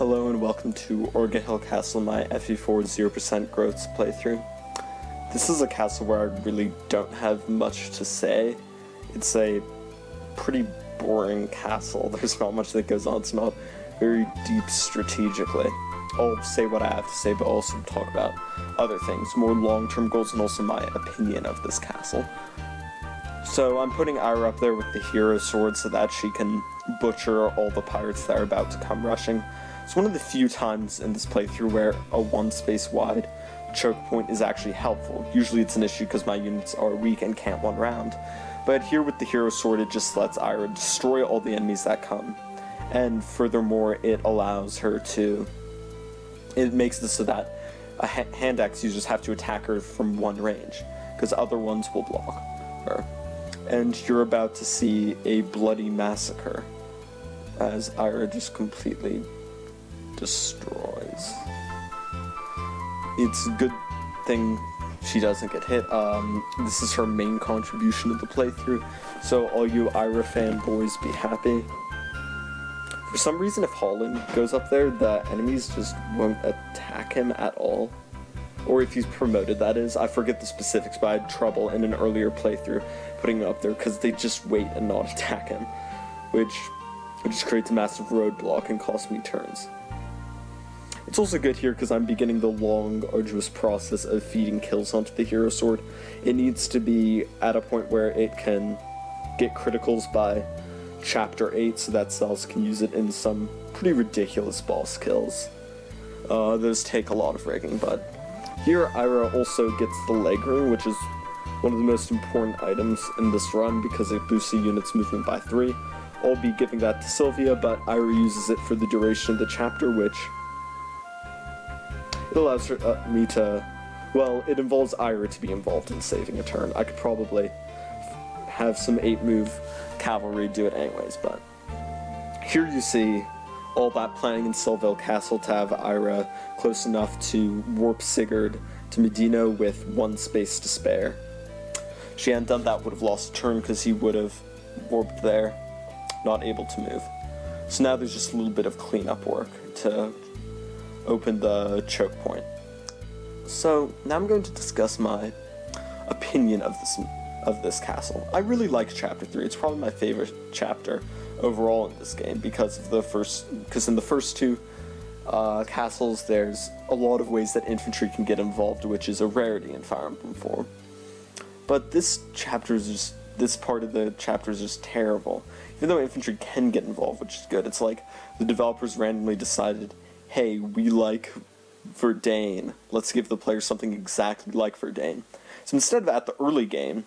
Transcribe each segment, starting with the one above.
Hello and welcome to Orgahil Castle, my FE4 0% growth playthrough. This is a castle where I really don't have much to say. It's a pretty boring castle. There's not much that goes on. It's not very deep strategically. I'll say what I have to say, but also talk about other things, more long-term goals, and also my opinion of this castle. So I'm putting Ira up there with the hero sword so that she can butcher all the pirates that are about to come rushing. It's one of the few times in this playthrough where a one space wide choke point is actually helpful. Usually it's an issue because my units are weak and can't one round. But here with the hero sword, it just lets Ira destroy all the enemies that come. And furthermore, it allows her to... It makes this so that hand axe users have to attack her from one range, because other ones will block her. And you're about to see a bloody massacre as Ira just completely destroys. It's a good thing she doesn't get hit. This is her main contribution to the playthrough, so all you Ira fanboys be happy. For some reason, if Holland goes up there, the enemies just won't attack him at all. Or if he's promoted, that is. I forget the specifics, but I had trouble in an earlier playthrough putting him up there because they just wait and not attack him, which just creates a massive roadblock and costs me turns. It's also good here because I'm beginning the long, arduous process of feeding kills onto the hero sword. It needs to be at a point where it can get criticals by Chapter 8 so that Cells can use it in some pretty ridiculous boss kills. Those take a lot of rigging, but here Ira also gets the leg ring, which is one of the most important items in this run because it boosts the unit's movement by 3. I'll be giving that to Sylvia, but Ira uses it for the duration of the chapter, which it allows her, me to... Well, it involves Ira to be involved in saving a turn. I could probably have some 8-move cavalry do it anyways, but here you see all that planning in Sylville Castle to have Ira close enough to warp Sigurd to Medina with one space to spare. If she hadn't done that, would have lost a turn because he would have warped there, not able to move. So now there's just a little bit of cleanup work to open the choke point. So now I'm going to discuss my opinion of this castle. I really like Chapter 3. It's probably my favorite chapter overall in this game because in the first two castles there's a lot of ways that infantry can get involved, which is a rarity in Fire Emblem 4. But this part of the chapter is just terrible. Even though infantry can get involved, which is good, it's like the developers randomly decided, hey, we like Verdane, let's give the player something exactly like Verdane. So instead of at the early game,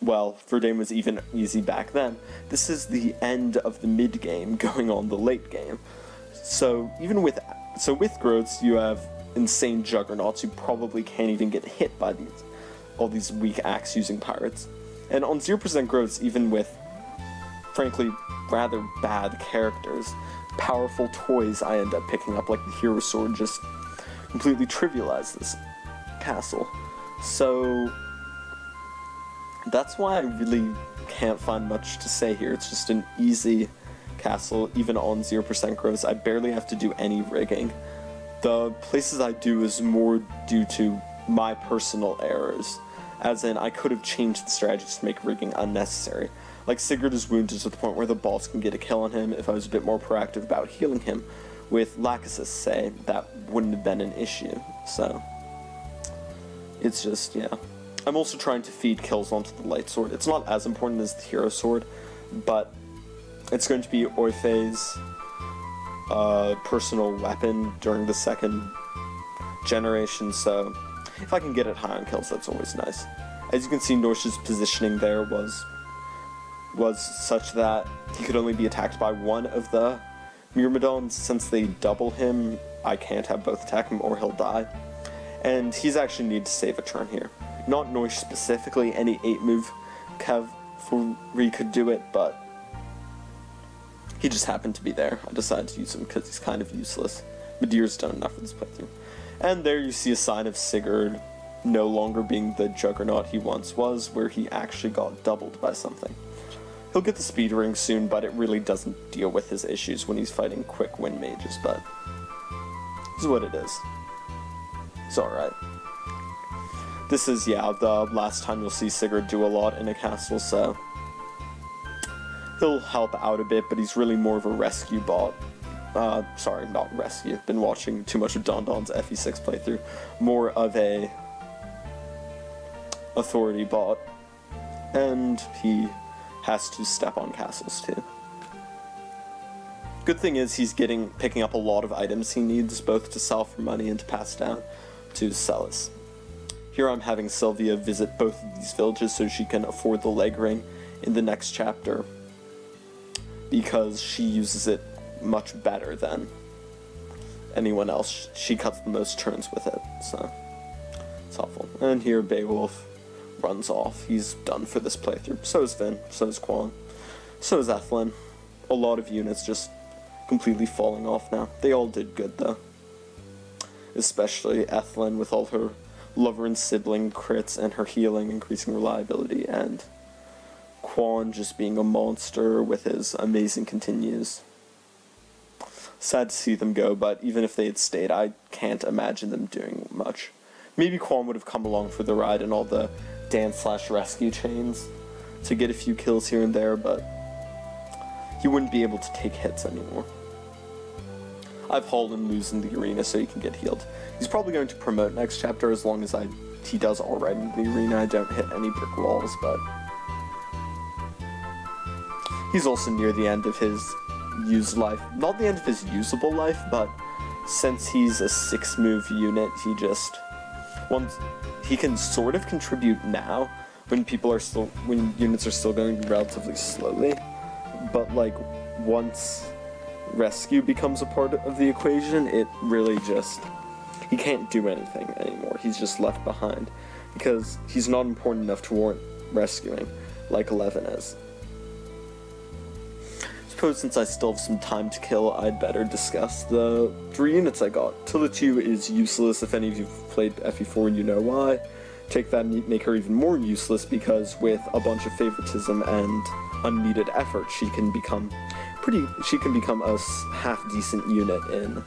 well, Verdane was even easy back then, this is the end of the mid-game going on the late game. So with growths, you have insane juggernauts who probably can't even get hit by all these weak axe-using pirates. And on 0% growths, even with, frankly, rather bad characters, powerful toys I end up picking up, like the hero sword, just completely trivialize this castle. So that's why I really can't find much to say here. It's just an easy castle, even on 0% growths. I barely have to do any rigging. The places I do is more due to my personal errors, as in I could have changed the strategies to make rigging unnecessary. Like Sigurd is wounded to the point where the boss can get a kill on him. If I was a bit more proactive about healing him with Lachesis, say, that wouldn't have been an issue. So it's just, yeah. I'm also trying to feed kills onto the light sword. It's not as important as the hero sword, but it's going to be Orfe's personal weapon during the second generation, so if I can get it high on kills, that's always nice. As you can see, Norsh's positioning there was such that he could only be attacked by one of the Myrmidons. Since they double him, I can't have both attack him or he'll die. And he's actually need to save a turn here. Not Norsh specifically, any 8-move cavalry could do it, but he just happened to be there. I decided to use him because he's kind of useless. Medear's done enough for this playthrough. And there you see a sign of Sigurd no longer being the juggernaut he once was, where he actually got doubled by something. He'll get the speed ring soon, but it really doesn't deal with his issues when he's fighting quick wind mages, but This is what it is. It's alright. This is, yeah, the last time you'll see Sigurd do a lot in a castle, so he'll help out a bit, but he's really more of a rescue bot. Sorry, not rescue. Been watching too much of Don's FE6 playthrough. More of a authority bot, and he has to step on castles too. Good thing is he's picking up a lot of items he needs, both to sell for money and to pass down to Celis. Here I'm having Sylvia visit both of these villages so she can afford the leg ring in the next chapter, because she uses it much better than anyone else. She cuts the most turns with it, so it's helpful. And here Beowulf runs off. He's done for this playthrough. So is Finn, so is Quan, so is Ethlyn. A lot of units just completely falling off now. They all did good though. Especially Ethlyn with all her lover and sibling crits and her healing increasing reliability, and Quan just being a monster with his amazing continues. Sad to see them go, but even if they had stayed, I can't imagine them doing much. Maybe Quan would have come along for the ride in all the dance/rescue chains to get a few kills here and there, but he wouldn't be able to take hits anymore. I've hauled him loose in the arena so he can get healed. He's probably going to promote next chapter as long as he does already in the arena. I don't hit any brick walls, but he's also near the end of his used life. Not the end of his usable life, but since he's a 6-move unit, he can sort of contribute now when units are still going relatively slowly, but like once rescue becomes a part of the equation, it really he can't do anything anymore. He's just left behind because he's not important enough to warrant rescuing like 11 is. Suppose since I still have some time to kill, I'd better discuss the 3 units I got. Tilitu is useless. If any of you've played FE4, you know why. Take that and make her even more useless, because with a bunch of favoritism and unneeded effort, she can become a half-decent unit in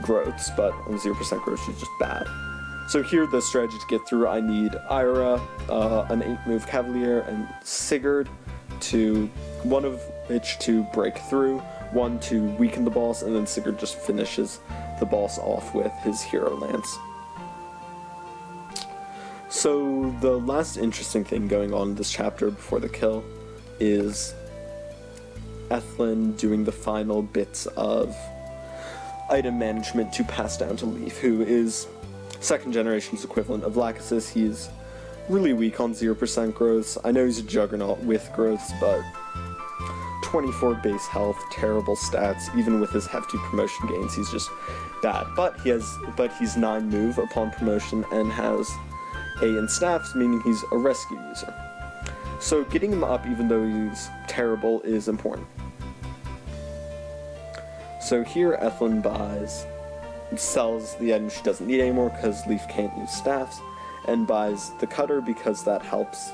growths, but on 0% growth she's just bad. So here, the strategy to get through, I need Ira, an 8-move Cavalier, and Sigurd, one of which to break through, one to weaken the boss, and then Sigurd just finishes the boss off with his hero lance. So the last interesting thing going on in this chapter before the kill is Ethlyn doing the final bits of item management to pass down to Leif, who is 2nd generation's equivalent of Lachesis. He's really weak on 0% growths. I know he's a juggernaut with growths, but 24 base health, terrible stats. Even with his hefty promotion gains, he's just bad. But he's 9 move upon promotion and has A in staffs, meaning he's a rescue user. So getting him up, even though he's terrible, is important. So here Ethlyn sells the item she doesn't need anymore because Leif can't use staffs, and buys the cutter because that helps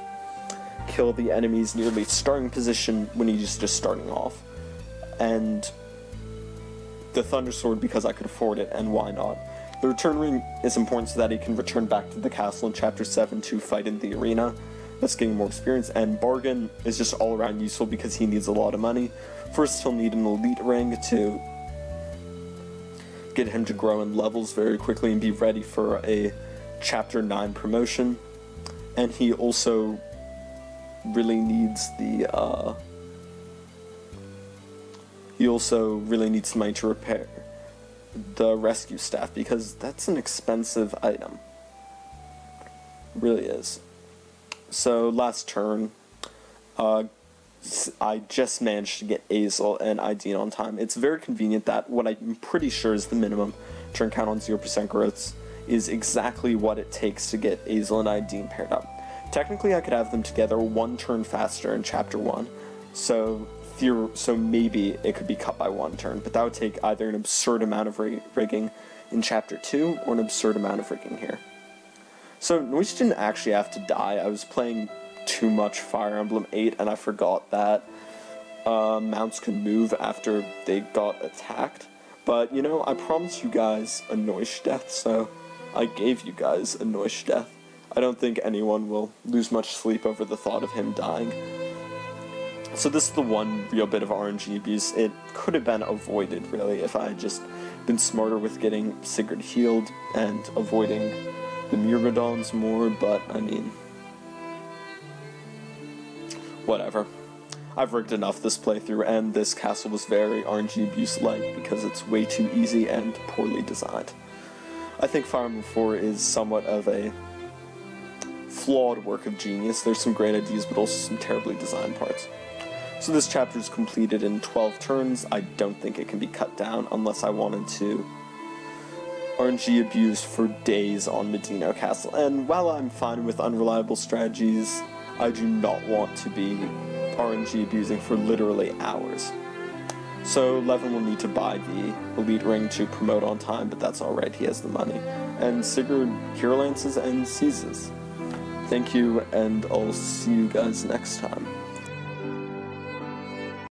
kill the enemy's nearly starting position when he's just starting off, and the Thunder Sword because I could afford it, and why not. The return ring is important so that he can return back to the castle in chapter 7 to fight in the arena. That's getting more experience, and Bargain is just all around useful because he needs a lot of money. First he'll need an elite ring to get him to grow in levels very quickly and be ready for a chapter 9 promotion, and he also really needs the money to repair the rescue staff, because that's an expensive item. It really is. So last turn, I just managed to get Azel and Ideen on time. It's very convenient that what I'm pretty sure is the minimum turn count on 0% growths is exactly what it takes to get Azel and Ideen paired up. Technically, I could have them together 1 turn faster in chapter 1, so maybe it could be cut by 1 turn, but that would take either an absurd amount of rigging in chapter 2 or an absurd amount of rigging here. So Noise didn't actually have to die. I was playing too much Fire Emblem 8 and I forgot that mounts could move after they got attacked, But, you know, I promised you guys a Neustadt, so I gave you guys a Neustadt. I don't think anyone will lose much sleep over the thought of him dying. So this is the one real bit of RNG abuse. It could have been avoided, really, if I had just been smarter with getting Sigurd healed and avoiding the Myrmidons more, but, I mean, whatever. I've rigged enough this playthrough, and this castle was very RNG abuse-like because it's way too easy and poorly designed. I think Fire Emblem 4 is somewhat of a flawed work of genius. There's some great ideas, but also some terribly designed parts. So this chapter is completed in 12 turns. I don't think it can be cut down unless I wanted to RNG abuse for days on Medino Castle. And while I'm fine with unreliable strategies, I do not want to be RNG abusing for literally hours. So Levin will need to buy the Elite Ring to promote on time, but that's alright, he has the money. And Sigurd Hero Lances and seizes. Thank you, and I'll see you guys next time.